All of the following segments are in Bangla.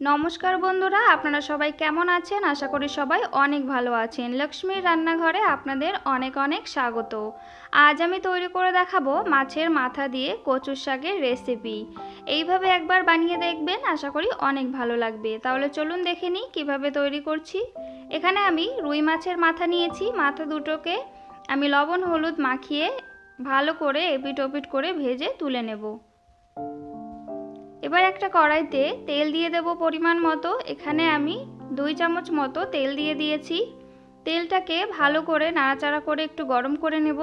নমস্কার বন্ধুরা, আপনারা সবাই কেমন আছেন? আশা করি সবাই অনেক ভালো আছেন। লক্ষ্মীর রান্নাঘরে আপনাদের অনেক অনেক স্বাগত। আজ আমি তৈরি করে দেখাবো মাছের মাথা দিয়ে কচুর শাকের রেসিপি। এইভাবে একবার বানিয়ে দেখবেন, আশা করি অনেক ভালো লাগবে। তাহলে চলুন দেখে নিই কীভাবে তৈরি করছি। এখানে আমি রুই মাছের মাথা নিয়েছি। মাথা দুটোকে আমি লবণ হলুদ মাখিয়ে ভালো করে এপিট ওপিট করে ভেজে তুলে নেব। এবার একটা কড়াইতে তেল দিয়ে দেব পরিমাণ মতো। এখানে আমি 2 চামচ মতো তেল দিয়ে দিয়েছি। তেলটাকে ভালো করে নাড়াচাড়া করে একটু গরম করে নেব।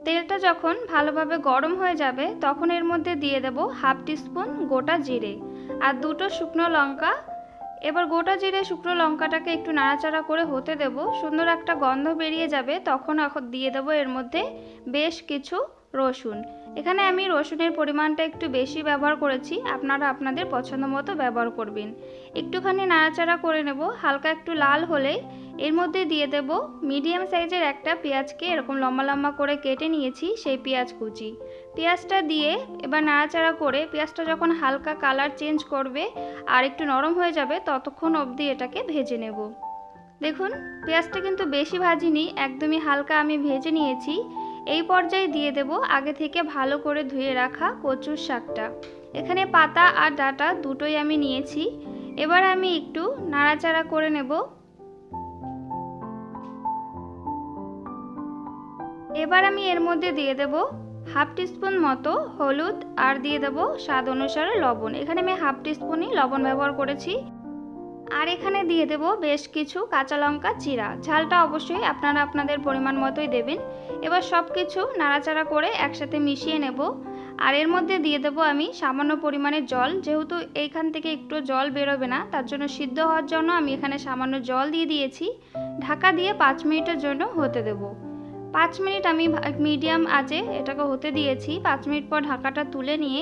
তেলটা যখন ভালোভাবে গরম হয়ে যাবে তখন এর মধ্যে দিয়ে দেব হাফ টিস্পুন গোটা জিরে আর 2টো শুকনো লঙ্কা। এবার গোটা জিরে শুকনো লঙ্কাটাকে একটু নাড়াচাড়া করে হতে দেব। সুন্দর একটা গন্ধ বেরিয়ে যাবে তখন দিয়ে দেব এর মধ্যে বেশ কিছু রসুন। এখানে আমি রসুনের পরিমাণটা একটু বেশি ব্যবহার করেছি, আপনারা আপনাদের পছন্দ মতো ব্যবহার করবেন। একটুখানি নাড়াচাড়া করে নেব। হালকা একটু লাল হলে এর মধ্যে দিয়ে দেব মিডিয়াম সাইজের একটা পেঁয়াজকে এরকম লম্বা লম্বা করে কেটে নিয়েছি, সেই পেঁয়াজ কুচি। পেঁয়াজটা দিয়ে এবার নাড়াচাড়া করে পেঁয়াজটা যখন হালকা কালার চেঞ্জ করবে আর একটু নরম হয়ে যাবে ততক্ষণ অবধি এটাকে ভেজে নেব। দেখুন পেঁয়াজটা কিন্তু বেশি ভাজিনি, একদমই হালকা আমি ভেজে নিয়েছি। এই পর্যায়ে দিয়ে দেব আগে থেকে ভালো করে ধুয়ে রাখা কচুর শাকটা। এখানে পাতা আর ডাঁটা দুটোই আমি নিয়েছি। এবার আমি একটু নাড়াচাড়া করে নেব। এবার আমি এর মধ্যে দিয়ে দেব হাফ টিস্পুন মতো হলুদ আর দিয়ে দেব স্বাদ অনুসারে লবণ। এখানে আমি হাফ টিস্পুনই লবণ ব্যবহার করেছি। আর এখানে দিয়ে দেব বেশ কিছু কাঁচা লঙ্কা চিরা। ঝালটা অবশ্যই আপনারা আপনাদের পরিমাণ মতোই দেবেন। এবার সব কিছু নাড়াচাড়া করে একসাথে মিশিয়ে নেব। আর এর মধ্যে দিয়ে দেব আমি সামান্য পরিমাণে জল। যেহেতু এইখান থেকে একটু জল বেরোবে না, তার জন্য সিদ্ধ হওয়ার জন্য আমি এখানে সামান্য জল দিয়ে দিয়েছি। ঢাকা দিয়ে 5 মিনিটের জন্য হতে দেব। 5 মিনিট আমি মিডিয়াম আঁচে এটাকে হতে দিয়েছি। 5 মিনিট পর ঢাকাটা তুলে নিয়ে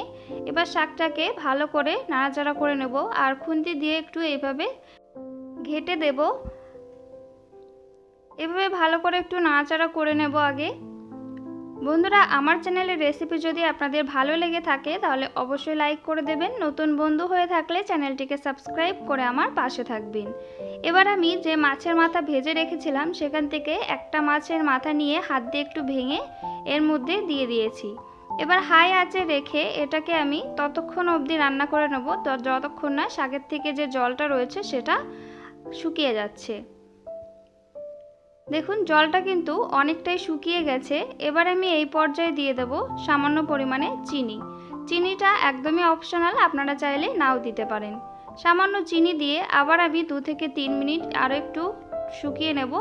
এবার শাকটাকে ভালো করে নাড়াচাড়া করে নেব আর খুন্তি দিয়ে একটু এইভাবে ঘেটে দেব। এভাবে ভালো করে একটু নাড়াচাড়া করে নেব আগে। বন্ধুরা, আমার চ্যানেলের রেসিপি যদি আপনাদের ভালো লেগে থাকে তাহলে অবশ্যই লাইক করে দেবেন। নতুন বন্ধু হয়ে থাকলে চ্যানেলটিকে সাবস্ক্রাইব করে আমার পাশে থাকবেন। এবার আমি যে মাছের মাথা ভেজে রেখেছিলাম সেখান থেকে একটা মাছের মাথা নিয়ে হাত দিয়ে একটু ভেঙে এর মধ্যে দিয়ে দিয়েছি। এবার হাই আঁচে রেখে এটাকে আমি ততক্ষণ অবধি রান্না করে নেব যতক্ষণ না শাকের থেকে যে জলটা রয়েছে সেটা শুকিয়ে যাচ্ছে। দেখুন জলটা কিন্তু অনেকটাই শুকিয়ে গেছে। এবার আমি এই পর্যায়ে দিয়ে দেব সামান্য পরিমাণে চিনি। চিনিটা একদমই অপশনাল, আপনারা চাইলে নাও দিতে পারেন। সামান্য চিনি দিয়ে আবার আমি 2 থেকে 3 মিনিট আরও একটু শুকিয়ে নেব।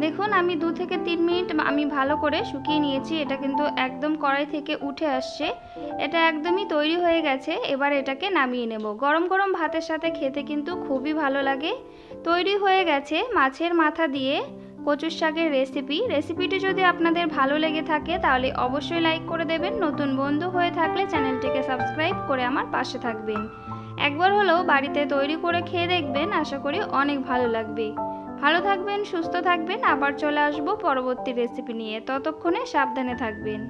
দেখুন আমি 2 থেকে 3 মিনিট আমি ভালো করে শুকিয়ে নিয়েছি। এটা কিন্তু একদম কড়াই থেকে উঠে আসছে। এটা একদমই তৈরি হয়ে গেছে। এবার এটাকে নামিয়ে নেব। গরম গরম ভাতের সাথে খেতে কিন্তু খুবই ভালো লাগে। তৈরি হয়ে গেছে মাছের মাথা দিয়ে কচুর শাকের রেসিপিটি যদি আপনাদের ভালো লেগে থাকে তাহলে অবশ্যই লাইক করে দেবেন। নতুন বন্ধু হয়ে থাকলে চ্যানেলটিকে সাবস্ক্রাইব করে আমার পাশে থাকবেন। একবার হলেও বাড়িতে তৈরি করে খেয়ে দেখবেন, আশা করি অনেক ভালো লাগবে। ভালো থাকবেন, সুস্থ থাকবেন। আবার চলে আসবো পরবর্তী রেসিপি নিয়ে। ততক্ষণে সাবধানে থাকবেন।